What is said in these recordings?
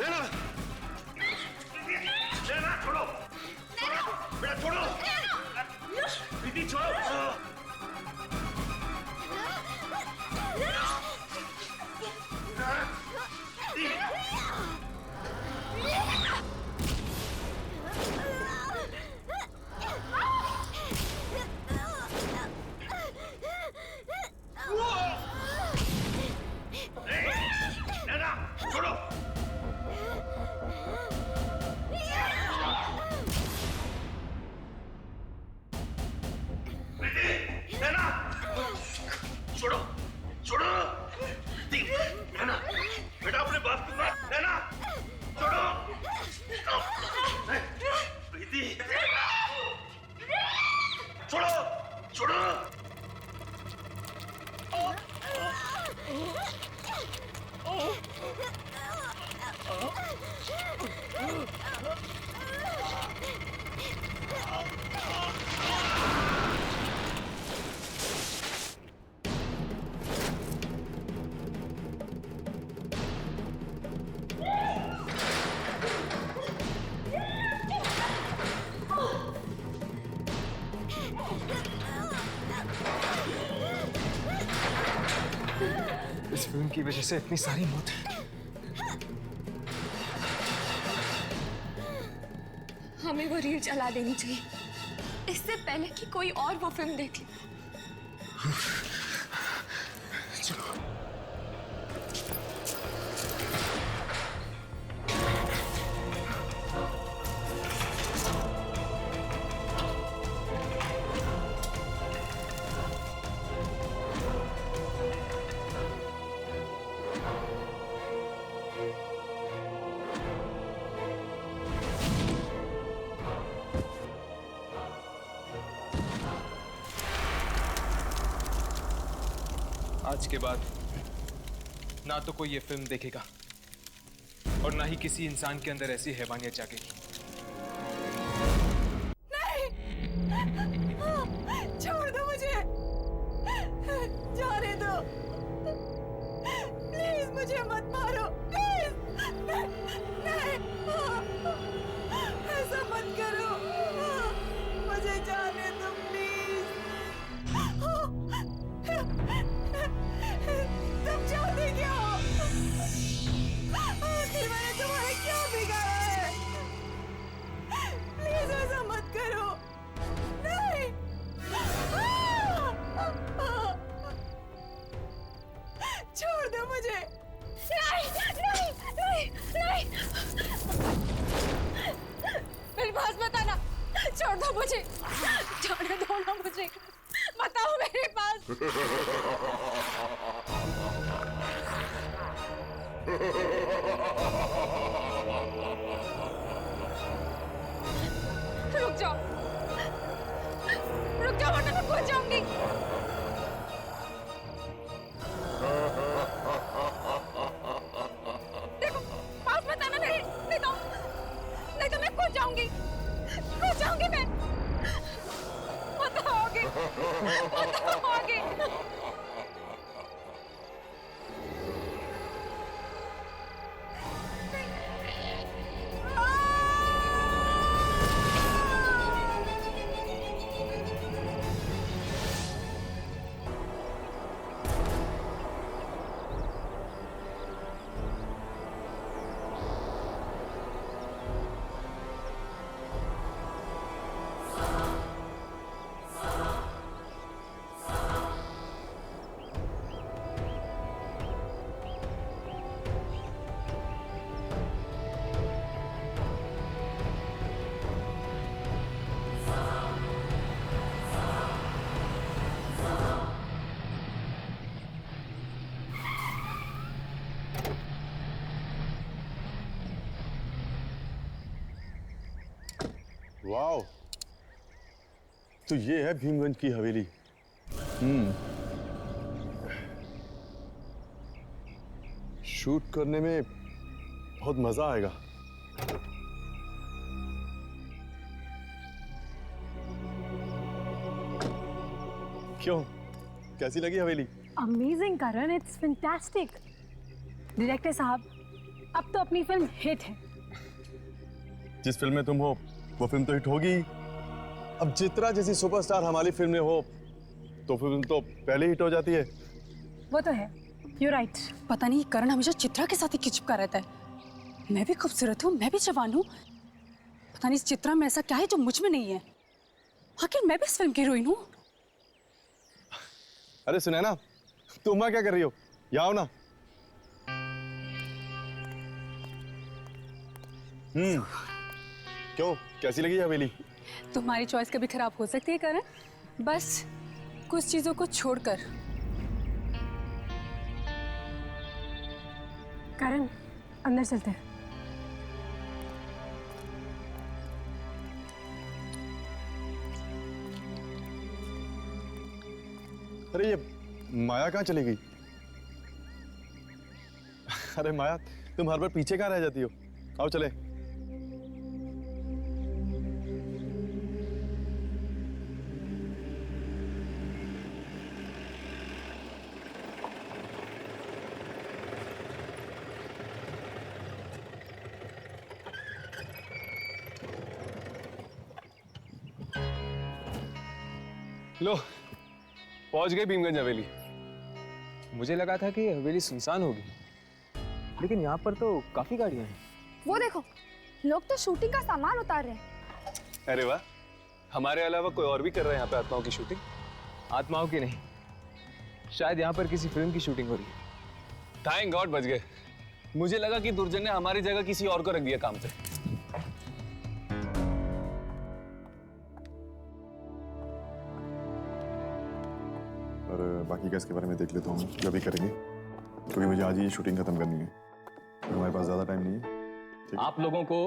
नैना, नैना छोड़ो, बेटा छोड़ो, प्रीति छोड़ो। नैना छोड़ो। नैना छोड़ो, छोड़ो। नैना बेटा अपने बाप की बात, नैना छोड़ो। प्रीति छोड़ो, छोड़ो। इस फिल्म की वजह से इतनी सारी मौत। हमें वो रील चला देनी चाहिए इससे पहले कि कोई और वो फिल्म देख ले। चलो। आज के बाद ना तो कोई ये फिल्म देखेगा और ना ही किसी इंसान के अंदर ऐसी हैवानियत जागेगी। नहीं, छोड़ दो मुझे, जाने दो, प्लीज मुझे मत मारो, प्लीज, नहीं, ऐसा मत करो, मुझे जाने दो प्लीज। तुम चाहते क्या हो? आखिर मैंने तुम्हारा क्या बिगाड़ा है? प्लीज ऐसा मत करो, नहीं। छोड़ दो मुझे, नहीं, नहीं, नहीं, नहीं। मेरे पास मत आना, छोड़ दो मुझे, जाने दो ना मुझे, बताओ मेरे पास। रुक जाओ, रुक जाओ वरना मैं खो जाऊंगी। देखो पास मत आना, नहीं तो मैं खो जाऊंगी मैं। बताओगे। वाओ, तो ये है भीमगंज की हवेली। शूट करने में बहुत मजा आएगा। क्यों, कैसी लगी हवेली? Amazing Karan, it's fantastic. Director साहब, अब तो अपनी फिल्म हिट है। जिस फिल्म में तुम हो वो फिल्म तो हिट होगी। अब चित्रा जैसी सुपरस्टार हमारी फिल्म में हो तो फिल्म तो पहले हिट हो जाती है। वो तो है, यू राइट। पता नहीं करण हमेशा चित्रा के साथ ही चिपका रहता है। मैं भी खूबसूरत हूँ, मैं भी जवान हूँ, पता नहीं इस चित्रा में ऐसा क्या है जो मुझ में नहीं है। आखिर मैं भी इस फिल्म की हीरोइन हूँ। अरे सुनैना, तुम वहां क्या कर रही हो? यहाँ आओ ना। क्यों, कैसी लगी हवेली? तुम्हारी चॉइस कभी खराब हो सकती है करण, बस कुछ चीजों को छोड़कर। करण, अंदर चलते हैं। अरे ये माया कहाँ चली गई? अरे माया, तुम हर बार पीछे कहाँ रह जाती हो? आओ चले। लो, पहुंच गए भीमगंज हवेली। मुझे लगा था कि हवेली सुनसान होगी, लेकिन यहाँ पर तो काफी गाड़ियां हैं। वो देखो, लोग तो शूटिंग का सामान उतार रहे हैं। अरे वाह, हमारे अलावा कोई और भी कर रहा है यहाँ पे आत्माओं की शूटिंग? आत्माओं की नहीं, शायद यहाँ पर किसी फिल्म की शूटिंग हो रही है। थैंक गॉड बच गए। मुझे लगा कि दुर्जन ने हमारी जगह किसी और को रख दिया काम पे। और बाकी का इसके बारे में देख लेता हूँ जो भी करेंगे, क्योंकि मुझे आज ही शूटिंग खत्म करनी है। हमारे पास ज्यादा टाइम नहीं है। आप लोगों को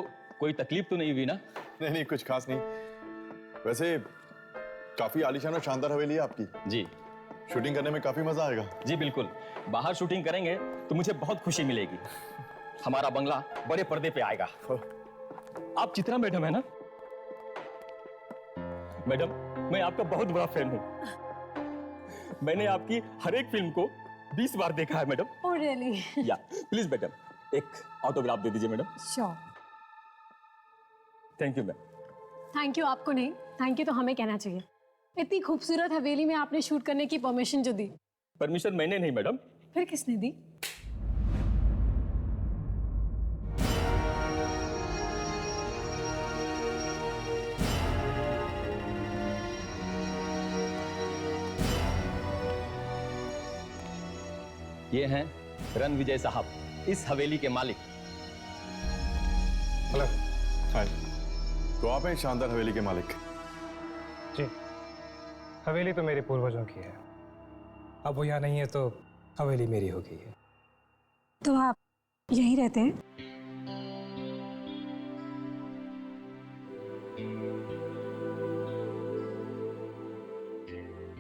कोई तकलीफ तो नहीं हुई ना? नहीं नहीं, कुछ खास नहीं। वैसे काफी आलीशान और शानदार हवेली है आपकी। जी शूटिंग करने में काफी मजा आएगा। जी बिल्कुल, बाहर शूटिंग करेंगे तो मुझे बहुत खुशी मिलेगी। हमारा बंगला बड़े पर्दे पे आएगा। आप चित्रा मैडम है ना? मैडम, मैं आपका बहुत बड़ा फैन हूँ। मैंने आपकी हर एक फिल्म को 20 बार देखा है मैडम। Oh really? या प्लीज मैडम, एक ऑटोग्राफ दे दीजिए madam. Sure. Thank you ma'am. Thank you आपको नहीं, थैंक यू तो हमें कहना चाहिए। इतनी खूबसूरत हवेली में आपने शूट करने की परमिशन जो दी। परमिशन मैंने नहीं मैडम। फिर किसने दी? ये हैं रणविजय साहब, इस हवेली के मालिक। हेलो। हाय। तो आप हैं शानदार हवेली के मालिक? जी, हवेली तो मेरे पूर्वजों की है। अब वो यहाँ नहीं है तो हवेली मेरी हो गई है। तो आप यहीं रहते हैं?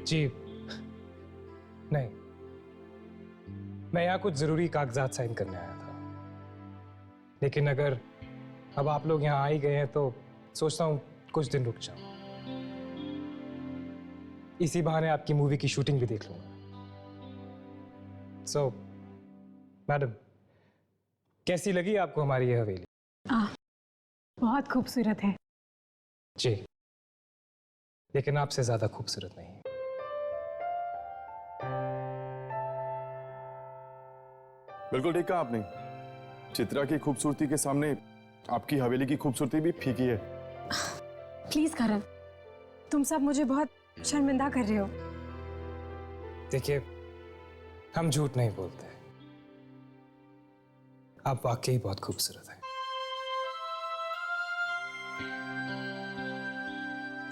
जी नहीं, मैं यहाँ कुछ जरूरी कागजात साइन करने आया था, लेकिन अगर अब आप लोग यहाँ आ ही गए हैं तो सोचता हूँ कुछ दिन रुक जाऊं। इसी बहाने आपकी मूवी की शूटिंग भी देख लूंगा। सो मैडम, कैसी लगी आपको हमारी ये हवेली? बहुत खूबसूरत है। जी, लेकिन आपसे ज्यादा खूबसूरत नहीं। बिल्कुल ठीक कहा आपने। चित्रा की खूबसूरती के सामने आपकी हवेली की खूबसूरती भी फीकी है। प्लीज करण, तुम सब मुझे बहुत शर्मिंदा कर रहे हो। देखिए, हम झूठ नहीं बोलते, आप वाकई बहुत खूबसूरत हैं।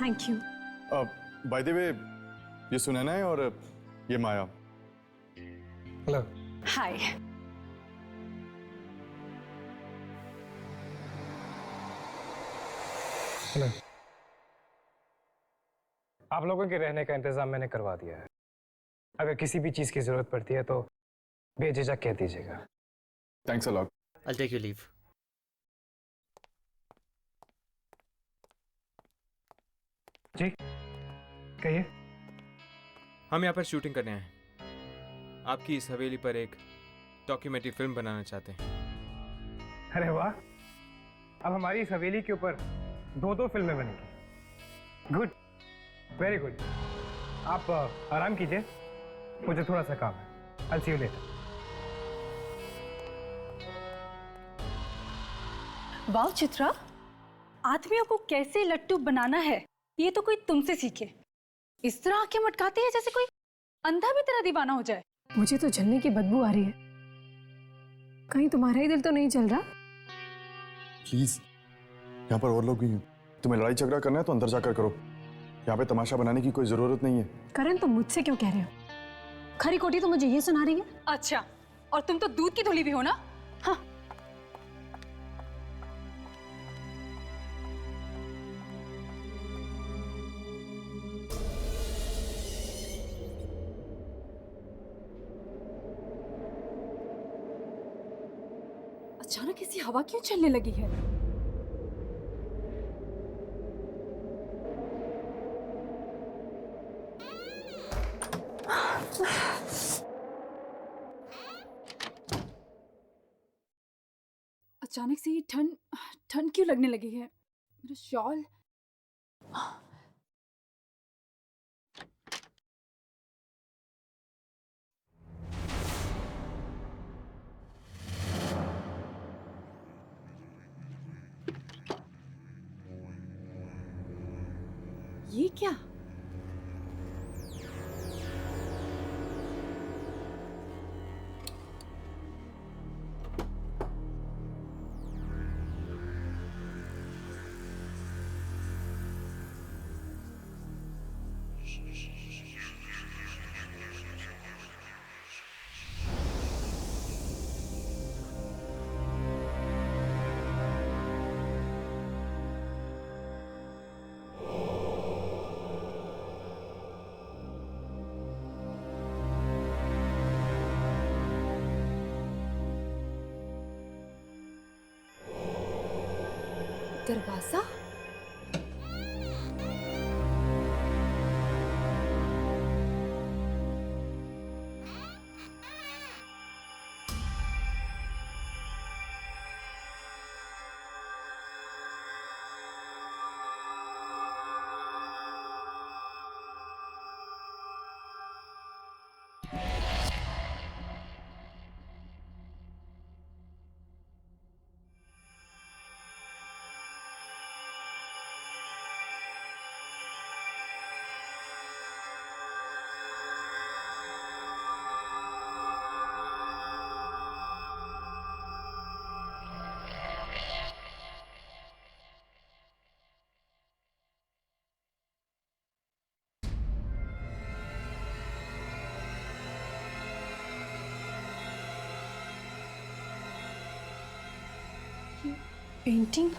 Thank you. By the way, ये सुनैना है और ये माया। हेलो। हाय। हेलो। आप लोगों के रहने का इंतजाम मैंने करवा दिया है। अगर किसी भी चीज की जरूरत पड़ती है तो बेझिझक कह दीजिएगा। Thanks a lot. I'll take your leave. जी कहिए। हम यहाँ पर शूटिंग करने आए हैं। आपकी इस हवेली पर एक डॉक्यूमेंट्री फिल्म बनाना चाहते हैं। अरे वाह, अब हमारी इस हवेली के ऊपर 2-2 फिल्में बनेंगी। Good, very good. आप आराम कीजिए, मुझे थोड़ा सा काम है। I'll see you later. वाह चित्रा, आदमियों को कैसे लट्टू बनाना है ये तो कोई तुमसे सीखे। इस तरह आंखें मटकाते हैं जैसे कोई अंधा भी तेरा दीवाना हो जाए। मुझे तो जलने की बदबू आ रही है। कहीं तुम्हारा ही दिल तो नहीं जल रहा? प्लीज, यहाँ पर और लोग भी हैं। तुम्हें लड़ाई झगड़ा करना है तो अंदर जाकर करो। यहाँ पे तमाशा बनाने की कोई जरूरत नहीं है। करण, तुम मुझसे क्यों कह रहे हो? खरी खोटी तो मुझे ये सुना रही है। अच्छा, और तुम तो दूध की धुली भी हो ना। हाँ, अचानक ऐसी हवा क्यों चलने लगी है? अचानक से ये ठंड ठंड क्यों लगने लगी है? मेरा शॉल। ये क्या? दरवाजा? पेंटिंग?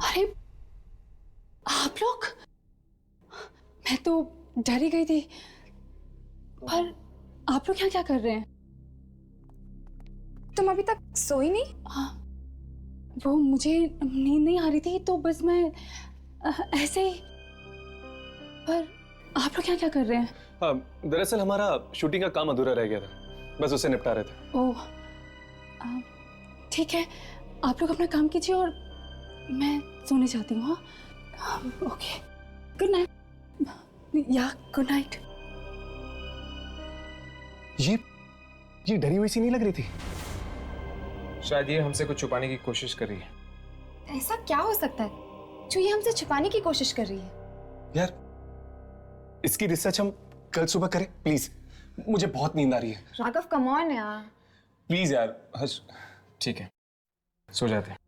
अरे आप लोग, मैं तो डर ही गई थी। पर आप लोग यहाँ क्या कर रहे हैं? तुम अभी तक सोई नहीं? हाँ, वो मुझे नींद नहीं आ रही थी तो बस मैं ऐसे ही। पर आप लोग यहाँ क्या कर रहे हैं? हाँ, दरअसल हमारा शूटिंग का काम अधूरा रह गया था, बस उसे निपटा रहे थे। ओह, ठीक है, आप लोग अपना काम कीजिए और मैं सोने जाती हूँ। हाँ, ओके, गुड नाइट। या गुड नाइट। ये डरी हुई सी नहीं लग रही थी? शायद ये हमसे कुछ छुपाने की कोशिश कर रही है। ऐसा क्या हो सकता है? जो ये हमसे छुपाने की कोशिश कर रही है। यार इसकी रिसर्च हम कल सुबह करें प्लीज, मुझे बहुत नींद आ रही है। राघव कम ऑन यार। प्लीज यार हर्ष, ठीक है सो जाते हैं।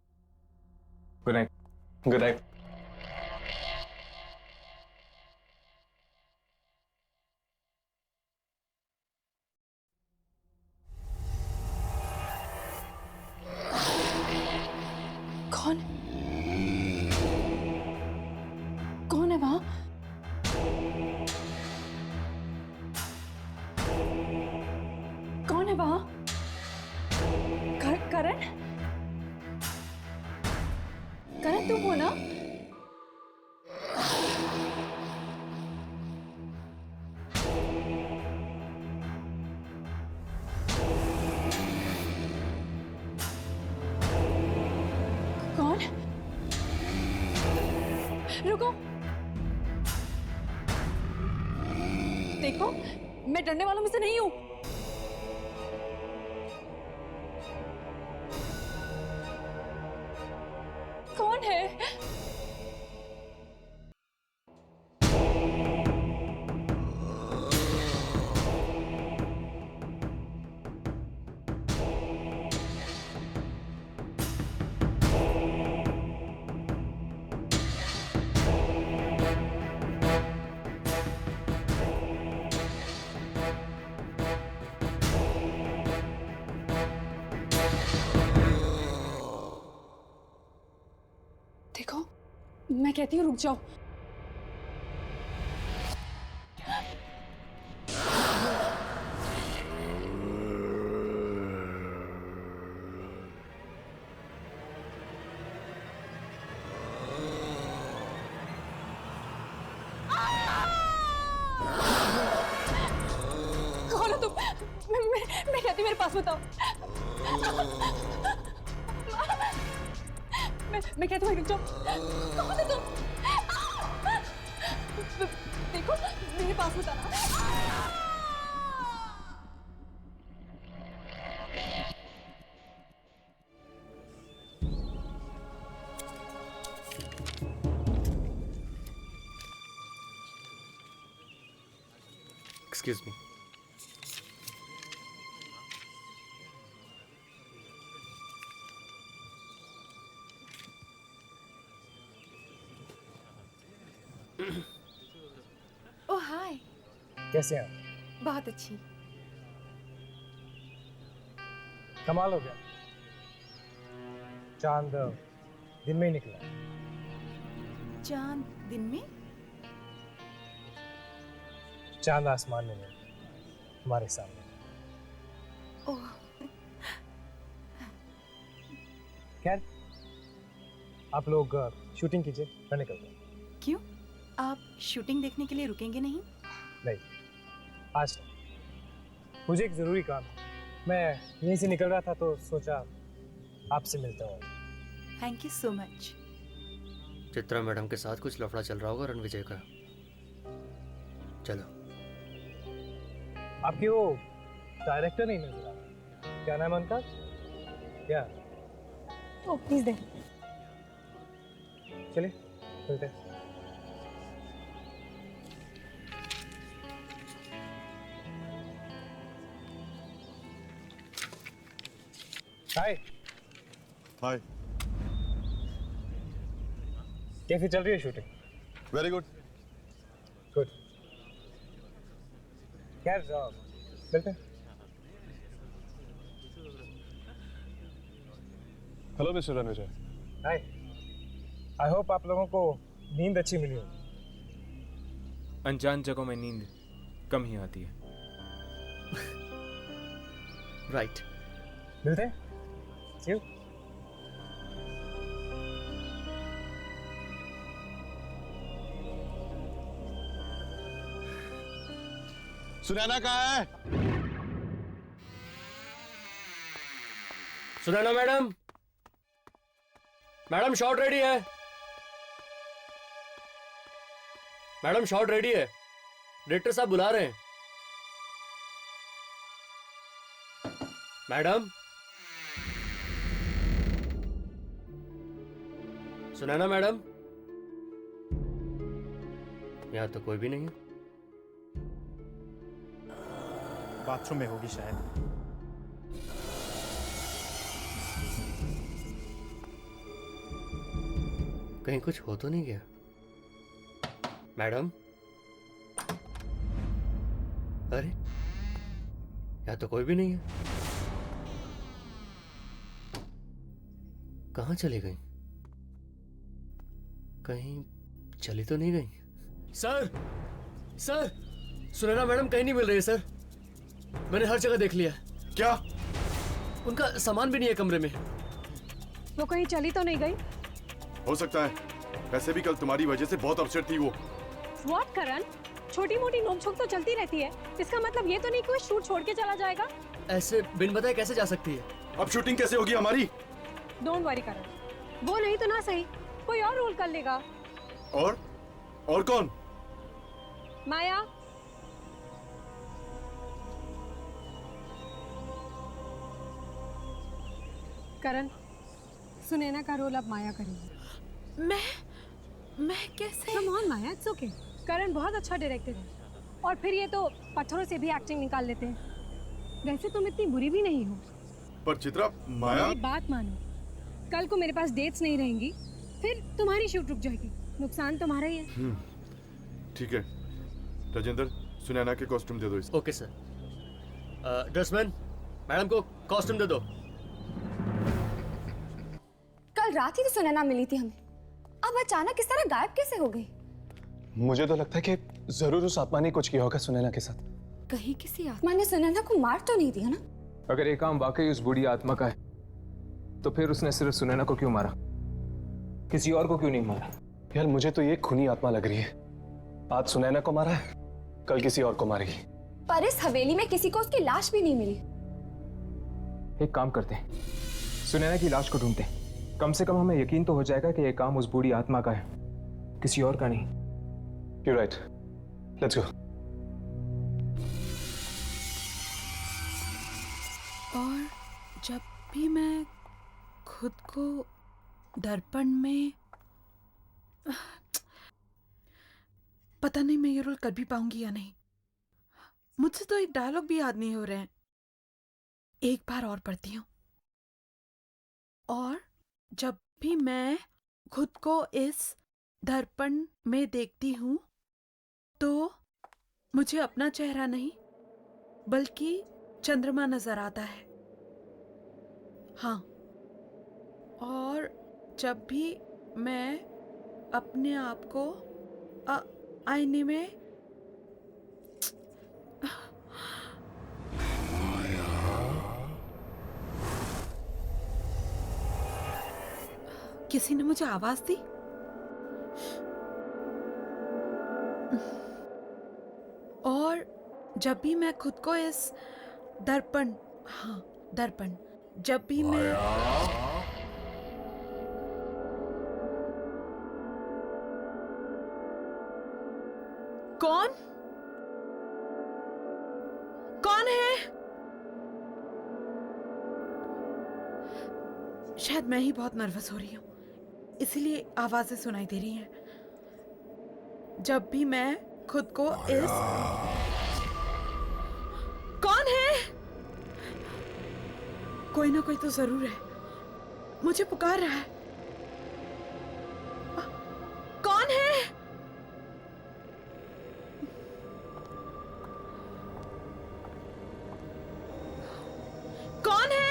Good night. Good night. कौन कौन है वहां? कौन है वहां? करण? करण तुम हो ना? कौन? रुको, देखो मैं डरने वालों में से नहीं हूं। कौन है? देखो मैं कहती हूँ रुक जाओ। कौन हो तुम? मैं कहती हूँ मेरे पास बताओ। मैं कहती हूँ रुक जाओ। कौन है तुम? देखो मेरे पास बताना। Excuse me. Oh hi. कैसे हैं आप? बहुत अच्छी। कमाल हो गया, चांद दिन में ही निकला। चांद दिन में? चांद आसमान में नहीं, हमारे सामने। ओह खैर आप लोग शूटिंग कीजिए, मैं निकलता हूँ। क्यों? आप शूटिंग देखने के लिए रुकेंगे नहीं? नहीं, आज नहीं। मुझे एक जरूरी काम है। मैं यहीं से निकल रहा था तो सोचा आपसे मिलता हूँ। Thank you so much. Chitra madam के साथ कुछ लफड़ा चल रहा होगा रणविजय का। चलो। आपकी वो डायरेक्टर नहीं नजर आ रहा, क्या नाम है उनका? क्या? ओ प्लीज दे। चलिए मिलते हैं। हाय। हाय। कैसी चल रही है शूटिंग? Very good. गुड। खैर मिलते हैं। Hello mister Ranvijay. Hi. I hope आप लोगों को नींद अच्छी मिली हो। अनजान जगहों में नींद कम ही आती है। राइट। मिलते हैं। See you. सुनैना कहाँ है? Sunaina madam, madam shot ready है। मैडम शॉट रेडी है, डायरेक्टर साहब बुला रहे हैं। मैडम, सुनैना मैडम, यहाँ तो कोई भी नहीं है। बाथरूम में होगी शायद। कहीं कुछ हो तो नहीं गया? मैडम, अरे यहाँ तो कोई भी नहीं है। कहाँ चली गई? कहीं चली तो नहीं गई? सर, सर, सुनैना मैडम कहीं नहीं मिल रही है सर। मैंने हर जगह देख लिया। क्या? उनका सामान भी नहीं है कमरे में। वो कहीं चली तो नहीं गई? हो सकता है, वैसे भी कल तुम्हारी वजह से बहुत अपसेट थी वो। व्हाट करण, छोटी मोटी नोकझोंक तो चलती रहती है, इसका मतलब ये तो नहीं कोई शूट छोड़ के चला जाएगा। ऐसे बिन बताए कैसे जा सकती है? अब शूटिंग कैसे होगी हमारी? डोंट वरी करण, वो नहीं तो ना सही कोई और रोल कर लेगा। और कौन? माया। करण, सुनैना का रोल अब माया करेगी। मैं कैसे? Come on Maya, it's okay. Karan बहुत अच्छा डायरेक्टर है, और फिर ये तो पत्थरों से भी एक्टिंग निकाल लेते हैं। वैसे तुम इतनी बुरी भी नहीं हो। पर चित्रा, माया। मेरी बात मानो, कल को मेरे पास डेट्स नहीं रहेंगी, फिर तुम्हारी शूट रुक जाएगी, नुकसान तुम्हारा ही है। ठीक है राजेंद्र, सुनैना के कॉस्ट्यूम दे दो इसे। Okay sir. ड्रेसमैन, मैडम को कॉस्ट्यूम दे दो। कल रात ही तो सुनैना मिली थी हमें, अब अचानक इस तरह गायब कैसे हो गई? मुझे तो लगता है कि जरूर उस आत्मा ने कुछ किया होगा सुनैना के साथ। कहीं किसी आत्मा ने सुनैना को मार तो नहीं दिया ना? अगर ये काम वाकई उस बूढ़ी आत्मा का है, तो फिर उसने सिर्फ सुनैना को क्यों मारा, किसी और को क्यों नहीं मारा? यार मुझे तो ये खूनी आत्मा लग रही है। आज सुनैना को मारा है, कल किसी और को मारेगी। पर इस हवेली में किसी को उसकी लाश भी नहीं मिली। एक काम करते हैं, सुनैना की लाश को ढूंढते हैं। कम से कम हमें यकीन तो हो जाएगा कि यह काम उस बूढ़ी आत्मा का है, किसी और का नहीं। You're right. Let's go. और जब भी मैं खुद को दर्पण में, पता नहीं मैं ये रोल कर भी पाऊंगी या नहीं। मुझसे तो एक डायलॉग भी याद नहीं हो रहे हैं। एक बार और पढ़ती हूँ। और जब भी मैं खुद को इस दर्पण में देखती हूँ तो मुझे अपना चेहरा नहीं बल्कि चंद्रमा नजर आता है। हाँ, और जब भी मैं अपने आप को आईने में किसी ने मुझे आवाज दी। और जब भी मैं खुद को इस दर्पण, हाँ दर्पण, जब भी मैं कौन है? शायद मैं ही बहुत नर्वस हो रही हूँ, इसीलिए आवाजें सुनाई दे रही हैं। जब भी मैं खुद को इस, कौन है? कोई ना कोई तो जरूर है, मुझे पुकार रहा है। कौन है? कौन है?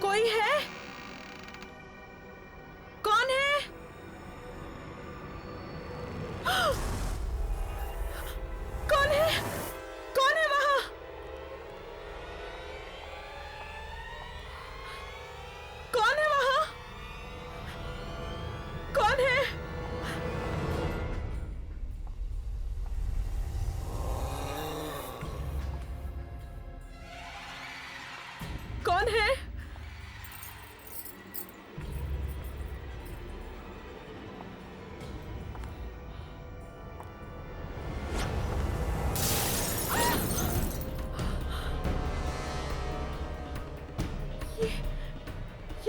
कोई है? कौन है? कौन है? कौन है वहां? कौन है वहां? कौन है? कौन है?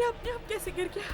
ये अपने आप कैसे गिर गया?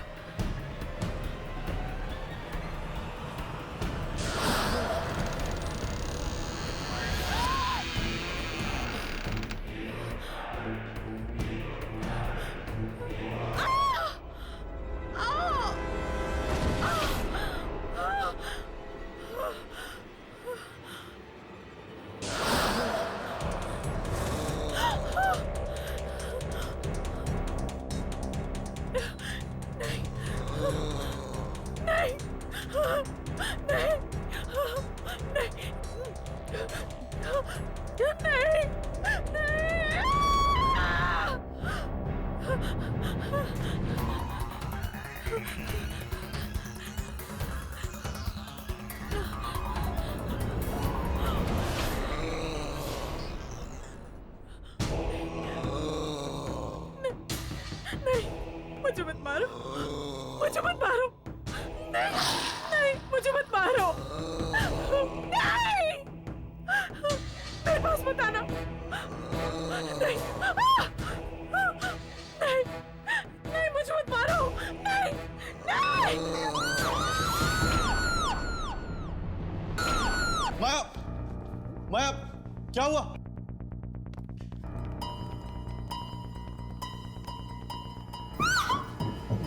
मुझे मत मारो, मुझे मत मारो, नहीं, नहीं, मुझे मत मारो, नहीं, मेरे पास मत आना, नहीं, नहीं, नहीं, मुझे मत मारो, नहीं, नहीं। माया, माया, क्या हुआ?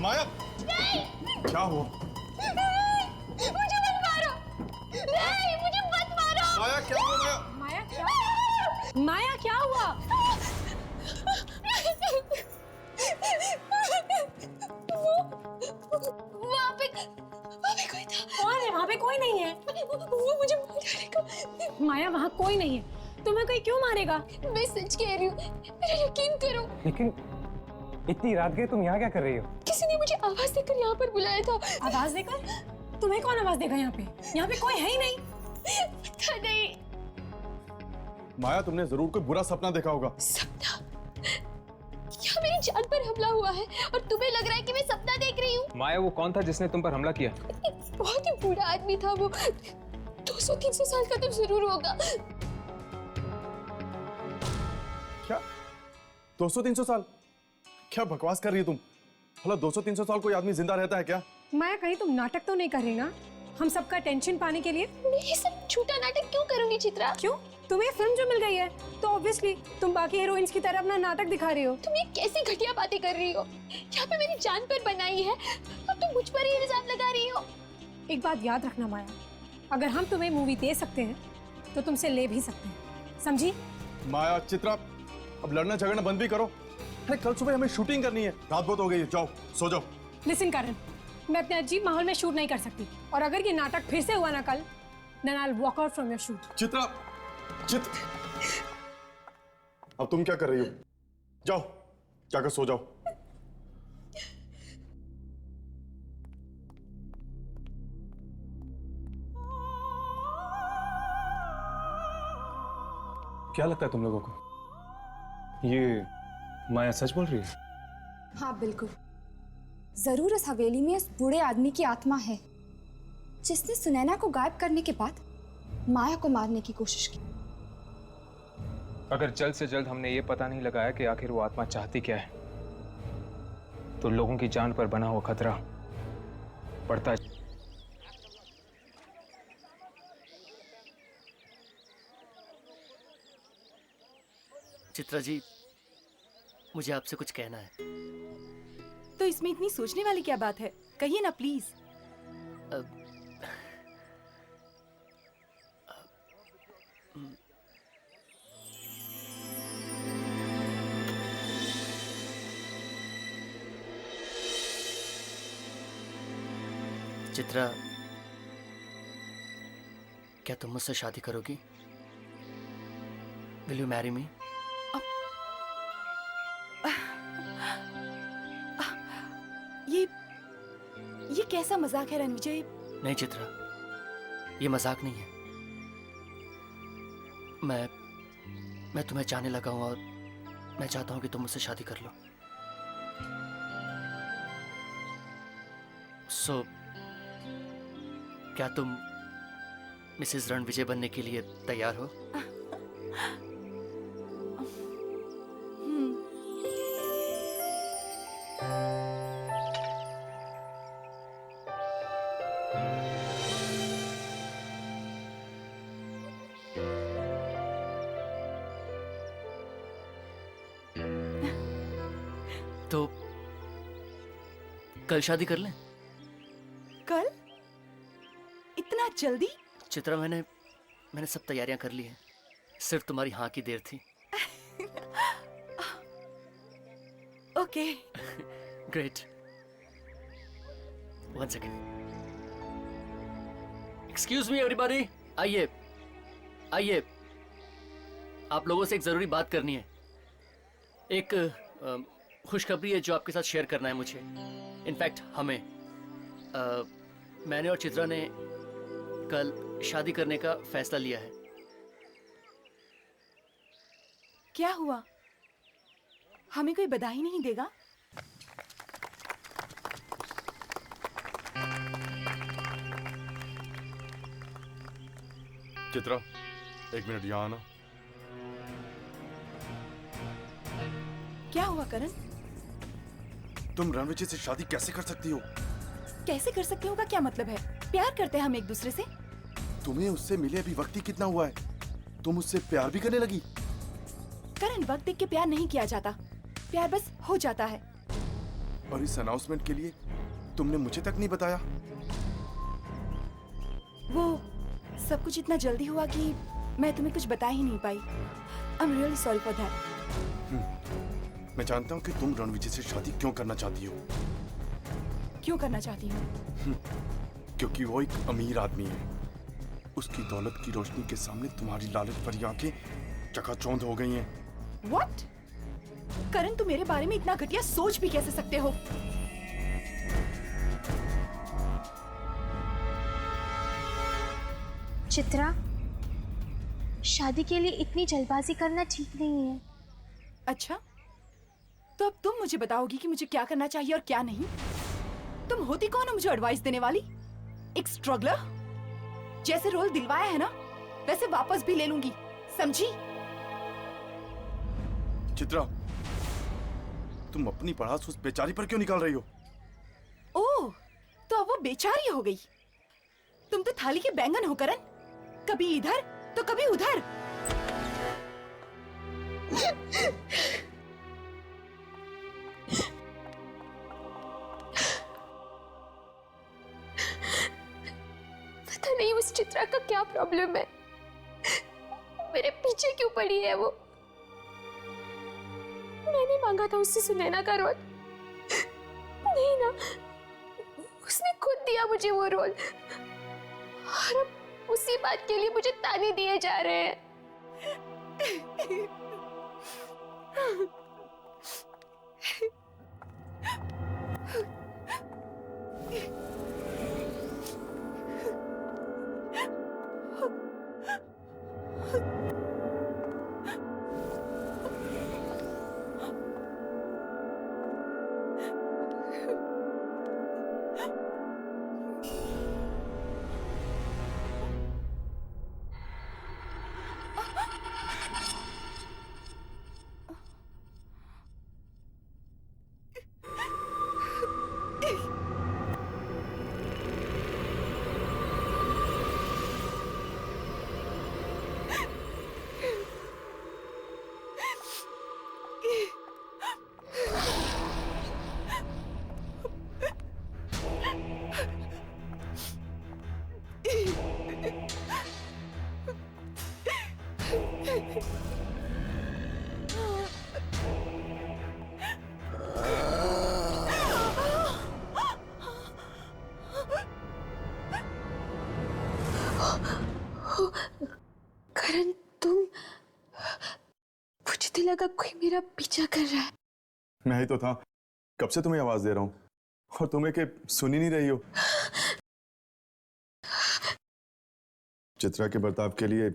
माया, क्या हुआ? मुझे मत मारो, नहीं, मुझे मत मारो। माया, क्या हुआ? माया, माया क्या? माया क्या हुआ? वहाँ पे कोई था। कौन है? वहाँ पे कोई नहीं है। वो मुझे मार डालेगा। माया वहाँ कोई नहीं है। तुम्हें कोई क्यों मारेगा? मैं सच कह रही हूँ, मेरा यकीन करो। लेकिन इतनी रात गए तुम यहाँ क्या कर रही हो? किसी ने मुझे आवाज देकर यहाँ पर बुलाया था। आवाज देकर? तुम्हें कौन आवाज देगा यहाँ पे? यहाँ पे कोई है ही नहीं। पता नहीं। माया, तुमने जरूर कोई बुरा सपना देखा होगा। सपना? यहाँ मेरी जान पर हमला हुआ है और तुम्हें लग रहा है कि मैं सपना देख रही हूँ? माया, वो कौन था जिसने तुम पर हमला किया? बहुत ही बूढ़ा आदमी था वो। 200-300 साल का तो जरूर होगा। क्या? 200-300 साल? क्या बकवास कर रही है तुम? भला 200-300 साल कोई आदमी जिंदा रहता है क्या? माया, कहीं तुम नाटक तो नहीं कर रही ना? हम सबका टेंशन पाने के लिए? मैं ये सब झूठा नाटक क्यों करूंगी चित्रा? क्यों? तुम्हें फिल्म जो मिल गई है तो ऑब्वियसली तुम बाकी हीरोइंस की तरह अपना नाटक दिखा रही हो। तुम ये कैसी घटिया बातें कर रही हो? यहाँ पे मेरी जान पर बनाई है और तुम मुझ पर ही इल्जाम लगा रही हो। एक बात याद रखना माया, अगर हम तुम्हें मूवी दे सकते हैं तो तुमसे ले भी सकते हैं, समझी? माया, चित्रा, अब लड़ना झगड़ना बंद भी करो। अरे कल सुबह हमें शूटिंग करनी है, रात बहुत हो गई है, जाओ सो जाओ। लिसन करण, मैं अपने अजीब माहौल में शूट नहीं कर सकती और अगर ये नाटक फिर से हुआ ना कल, then I'll walk out from your shoot। Chitra, अब तुम क्या कर रही हो? जाओ, जाकर सो जाओ। क्या लगता है तुम लोगों को, ये माया सच बोल रही है? हाँ बिल्कुल, जरूर इस हवेली में उस बूढ़े आदमी की आत्मा है जिसने सुनैना को गायब करने के बाद माया को मारने की कोशिश की। अगर जल्द से जल्द हमने ये पता नहीं लगाया कि आखिर वो आत्मा चाहती क्या है, तो लोगों की जान पर बना हुआ खतरा बढ़ता है। चित्रा जी, मुझे आपसे कुछ कहना है। तो इसमें इतनी सोचने वाली क्या बात है? कहिए ना प्लीज। चित्रा, क्या तुम मुझसे शादी करोगी? Will you marry me? ये कैसा मजाक है रणविजय? नहीं चित्रा, ये मजाक नहीं है। मैं तुम्हें चाहने लगा हूं और मैं चाहता हूं कि तुम मुझसे शादी कर लो। सो क्या तुम मिसेस रणविजय बनने के लिए तैयार हो? तो कल शादी कर लें? कल? इतना जल्दी? चित्रा, मैंने सब तैयारियां कर ली हैं, सिर्फ तुम्हारी हाँ की देर थी। Okay. Great. One second. Excuse me everybody, आइए आइए, आप लोगों से एक जरूरी बात करनी है। एक खुशखबरी है जो आपके साथ शेयर करना है मुझे, इनफैक्ट हमें। मैंने और चित्रा ने कल शादी करने का फैसला लिया है। क्या हुआ? हमें कोई बधाई नहीं देगा? चित्रा, एक मिनट यहाँ आना। क्या हुआ करण? तुम रणविजय से शादी कैसे कर सकती हो? कैसे कर सकती हूँ का क्या मतलब है? प्यार करते हैं हम एक दूसरे से। तुम्हें उससे मिले अभी वक्त ही कितना हुआ है, तुम उससे प्यार भी करने लगी? करण, वक्त देख के प्यार नहीं किया जाता, प्यार बस हो जाता है। और इस अनाउंसमेंट के लिए तुमने मुझे तक नहीं बताया? वो सब कुछ इतना जल्दी हुआ कि मैं तुम्हें कुछ बता ही नहीं पाई। I am really sorry for that. मैं जानता हूँ कि तुम रणविजय से शादी क्यों करना चाहती हो। क्यों करना चाहती हूँ? क्योंकि वो एक अमीर आदमी है। उसकी दौलत की रोशनी के सामने तुम्हारी लालच भरी आंखें चकाचौंध हो गई हैं। What? करण, तुम मेरे बारे में इतना घटिया सोच भी कैसे सकते हो? चित्रा, शादी के लिए इतनी जल्दबाजी करना ठीक नहीं है। अच्छा, तो अब तुम मुझे बताओगी कि मुझे क्या करना चाहिए और क्या नहीं? तुम होती कौन हो मुझे एडवाइस देने वाली? एक स्ट्रगलर? जैसे रोल दिलवाया है ना, वैसे वापस भी ले लूंगी, समझी? चित्रा, तुम अपनी पढ़ास उस बेचारी पर क्यों निकाल रही हो? ओह, तो अब वो बेचारी हो गई। तुम तो थाली के बैंगन हो करण, कभी इधर तो कभी उधर। पता नहीं उस चित्रा का क्या प्रॉब्लम है, मेरे पीछे क्यों पड़ी है वो। मैंने मांगा था उससे सुनैना का रोल, नहीं ना, उसने खुद दिया मुझे वो रोल, और अब उसी बात के लिए मुझे ताने दिए जा रहे हैं। करण, तुम, मुझे तो लगा कोई मेरा पीछा कर रहा है। मैं ही तो था, कब से तुम्हें आवाज दे रहा हूँ और तुम्हें के सुन ही नहीं रही हो। चित्रा के बर्ताव के लिए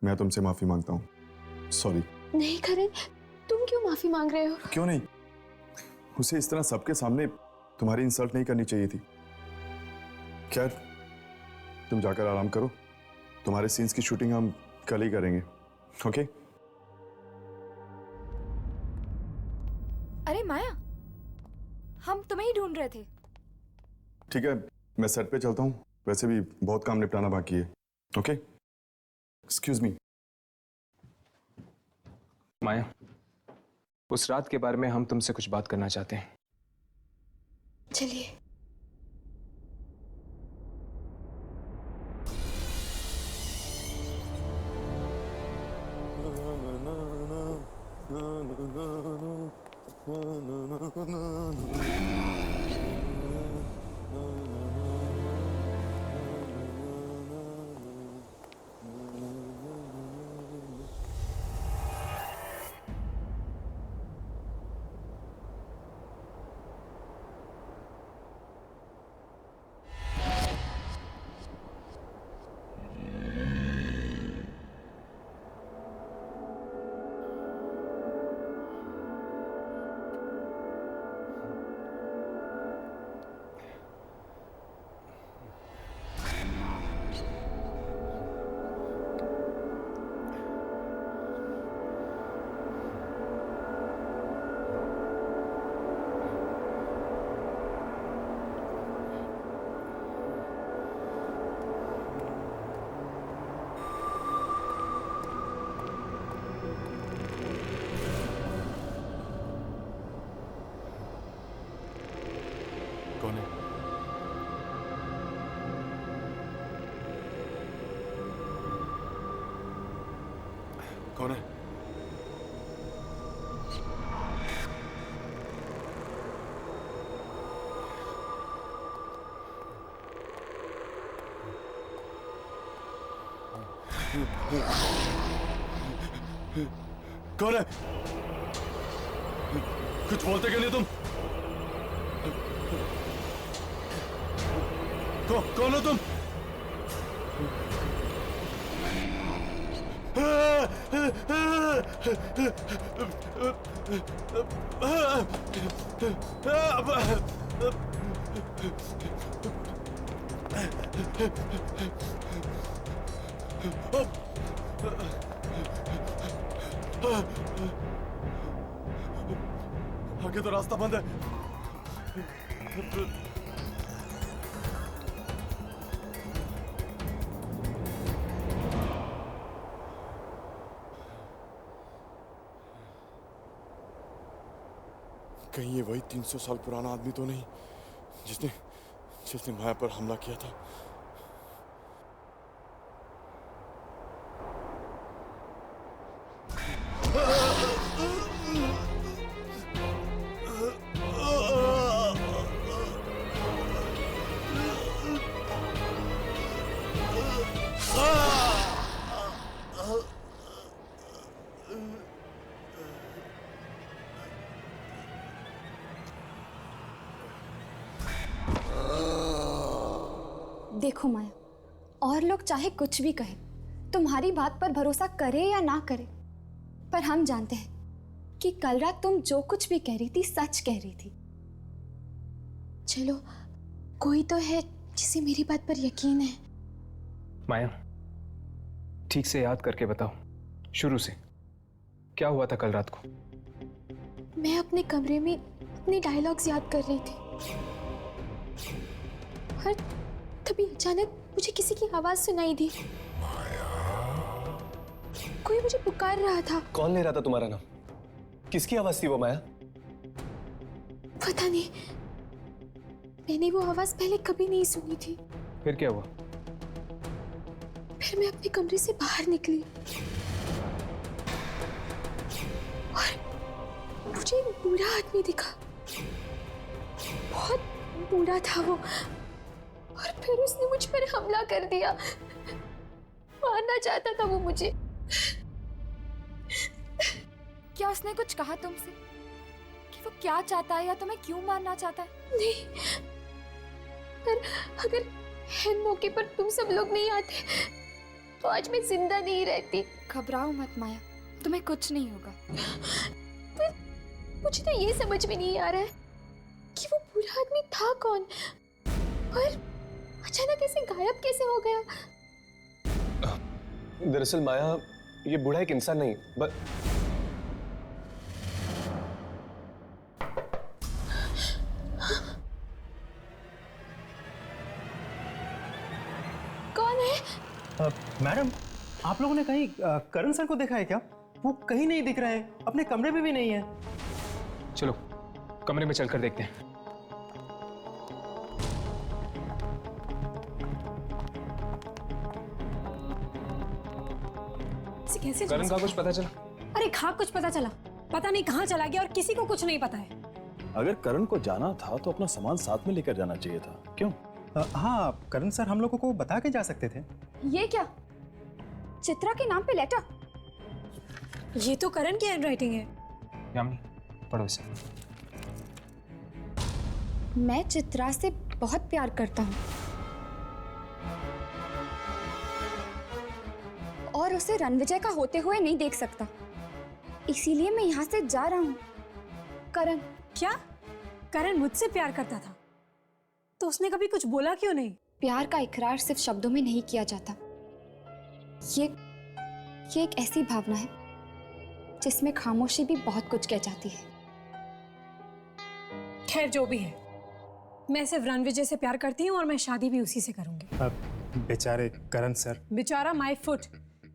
मैं तुमसे माफी मांगता हूँ, सॉरी। नहीं करण, तुम क्यों माफी मांग रहे हो? क्यों नहीं, उसे इस तरह सबके सामने तुम्हारी इंसल्ट नहीं करनी चाहिए थी। खैर, तुम जाकर आराम करो, तुम्हारे सीन्स की शूटिंग हम कल ही करेंगे, ओके? अरे माया, हम तुम्हें ही ढूंढ रहे थे। ठीक है, मैं सेट पे चलता हूँ, वैसे भी बहुत काम निपटाना बाकी है, ओके? Excuse me. माया, उस रात के बारे में हम तुमसे कुछ बात करना चाहते हैं। चलिए। कौन है? कौन है? कौन है? कुछ बोलते क्यों नहीं तुम? कौन हो तुम? आगे तो रास्ता बंद है। कहीं ये वही 300 साल पुराना आदमी तो नहीं जिसने माया पर हमला किया था? देखो माया, और लोग चाहे कुछ भी कहे, तुम्हारी बात पर भरोसा करे या ना करे, पर हम जानते हैं कि कल रात तुम जो कुछ भी कह रही थी सच कह रही थी। चलो, कोई तो है जिसे मेरी बात पर यकीन है। माया, ठीक से याद करके बताओ, शुरू से क्या हुआ था कल रात को? मैं अपने कमरे में अपने डायलॉग्स याद कर रही थी और तभी अचानक मुझे किसी की आवाज सुनाई दी। कोई मुझे पुकार रहा था। कौन ले रहा था तुम्हारा नाम? किसकी आवाज थी वो माया? पता नहीं, मैंने वो आवाज पहले कभी नहीं सुनी थी। फिर क्या हुआ? फिर मैं अपने कमरे से बाहर निकली और मुझे एक बूढ़ा आदमी दिखा। बहुत बूढ़ा था वो, और फिर उसने मुझ पर हमला कर दिया। मारना चाहता था वो मुझे। क्या उसने कुछ कहा तुमसे कि वो क्या चाहता है या तुम्हें क्यों मारना चाहता है? नहीं, पर अगर है मौके पर तुम सब लोग नहीं आते तो आज मैं जिंदा नहीं रहती। घबराओ मत माया, तुम्हें कुछ नहीं होगा। पर मुझे तो ये समझ में नहीं आ रहा है कि वो बूढ़ा आदमी था कौन, और अचानक ऐसे गायब कैसे हो गया? दरअसल माया, ये बूढ़ा एक इंसान नहीं कौन है? मैडम, आप लोगों ने कहीं करण सर को देखा है क्या? वो कहीं नहीं दिख रहे हैं, अपने कमरे में भी नहीं है। चलो कमरे में चलकर देखते हैं। इसे कैसे करण का कुछ पता चला? अरे खा कुछ पता चला, पता नहीं कहाँ चला गया और किसी को कुछ नहीं पता है। अगर करण को जाना था तो अपना सामान साथ में लेकर जाना चाहिए था, क्यों? हाँ करण सर हम लोगों को बता के जा सकते थे। ये क्या? चित्रा के नाम पे लेटर? ये तो करण की हैंडराइटिंग है। यामिनी पढ़ो इसे। मैं चित्रा से बहुत प्यार करता हूँ और उसे रणविजय का होते हुए नहीं देख सकता, इसीलिए मैं यहाँ से जा रहा हूँ। करण। क्या? करण मुझसे प्यार करता था तो उसने कभी कुछ बोला क्यों नहीं? प्यार का इकरार सिर्फ शब्दों में नहीं किया जाता। ये एक ऐसी भावना है जिसमें खामोशी भी बहुत कुछ कह जाती है। खैर जो भी है, मैं सिर्फ रणविजय से प्यार करती हूँ और मैं शादी भी उसी से करूंगी। बेचारे करण सर। बेचारा माय फुट,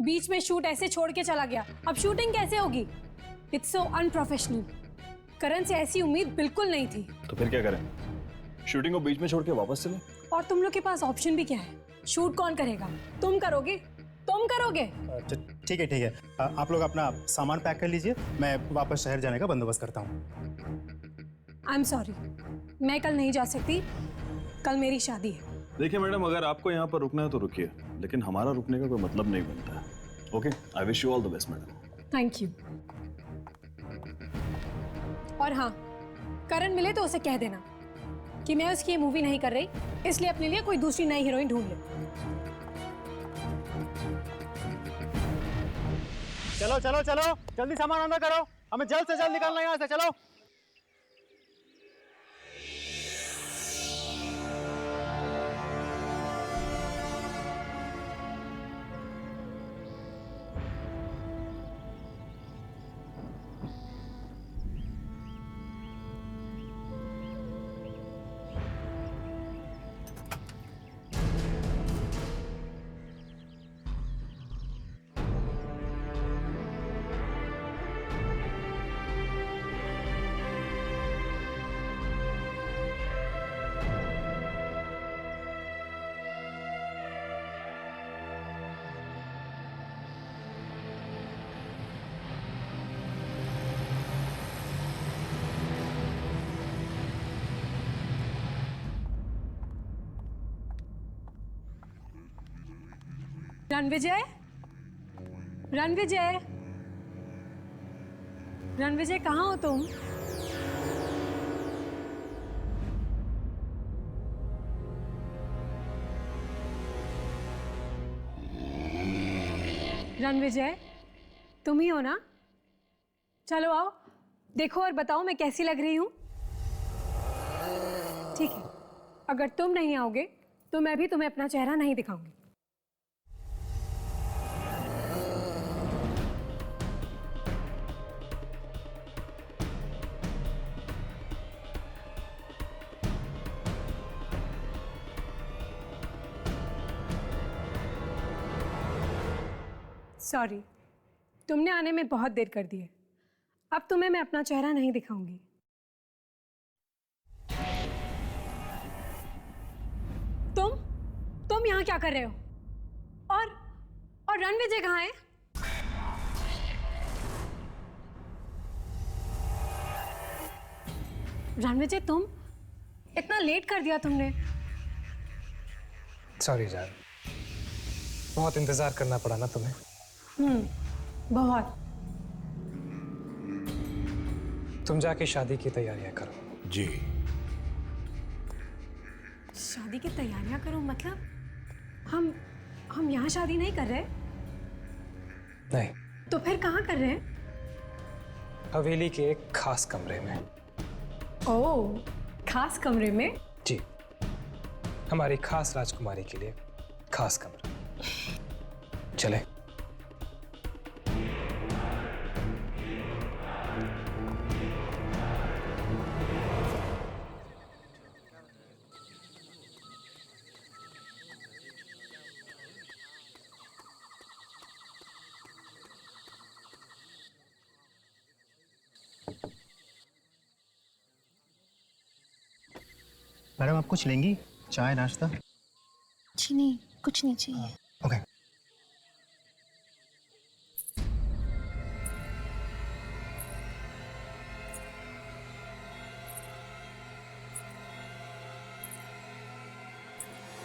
बीच में शूट ऐसे छोड़ के चला गया, अब शूटिंग कैसे होगी? It's so unprofessional. करण से ऐसी उम्मीद बिल्कुल नहीं थी। तो फिर क्या करें? शूटिंग को बीच में छोड़ के वापस चले? और तुम लोग के पास ऑप्शन भी क्या है? शूट कौन करेगा? तुम करोगे? तुम करोगे? ठीक है आप लोग अपना सामान पैक कर लीजिए, मैं वापस शहर जाने का बंदोबस्त करता हूँ। आई एम सॉरी, मैं कल नहीं जा सकती, कल मेरी शादी है। देखिए मैडम, अगर आपको यहाँ पर रुकना है तो रुकिए, लेकिन हमारा रुकने का कोई मतलब नहीं बनता है। Okay, I wish you all the best madam. Thank you. और हाँ, करण मिले तो उसे कह देना कि मैं उसकी ये मूवी नहीं कर रही, इसलिए अपने लिए कोई दूसरी नई हीरोइन ढूंढ ले। चलो चलो चलो जल्दी सामान अंदर करो, हमें जल्द से जल्द निकालना है यहाँ से। चलो रणविजय, रणविजय, रणविजय कहाँ हो तुम? रणविजय, तुम ही हो ना? चलो आओ, देखो और बताओ मैं कैसी लग रही हूँ। ठीक है, अगर तुम नहीं आओगे तो मैं भी तुम्हें अपना चेहरा नहीं दिखाऊंगी। सॉरी, तुमने आने में बहुत देर कर दी है। अब तुम्हें मैं अपना चेहरा नहीं दिखाऊंगी। तुम यहाँ क्या कर रहे हो? और रणविजय कहाँ है? रणविजय, तुम इतना लेट कर दिया तुमने। सॉरी जान, बहुत इंतजार करना पड़ा ना तुम्हें। बहुत। तुम जाके शादी की तैयारियां करो। जी। शादी की तैयारियां करो मतलब? हम यहाँ शादी नहीं कर रहे? नहीं, तो फिर कहाँ कर रहे हैं? हवेली के एक खास कमरे में। ओह, खास कमरे में? जी, हमारी खास राजकुमारी के लिए खास कमरा। चले। मैडम आप कुछ लेंगी? चाय नाश्ता? जी नहीं, कुछ नहीं चाहिए।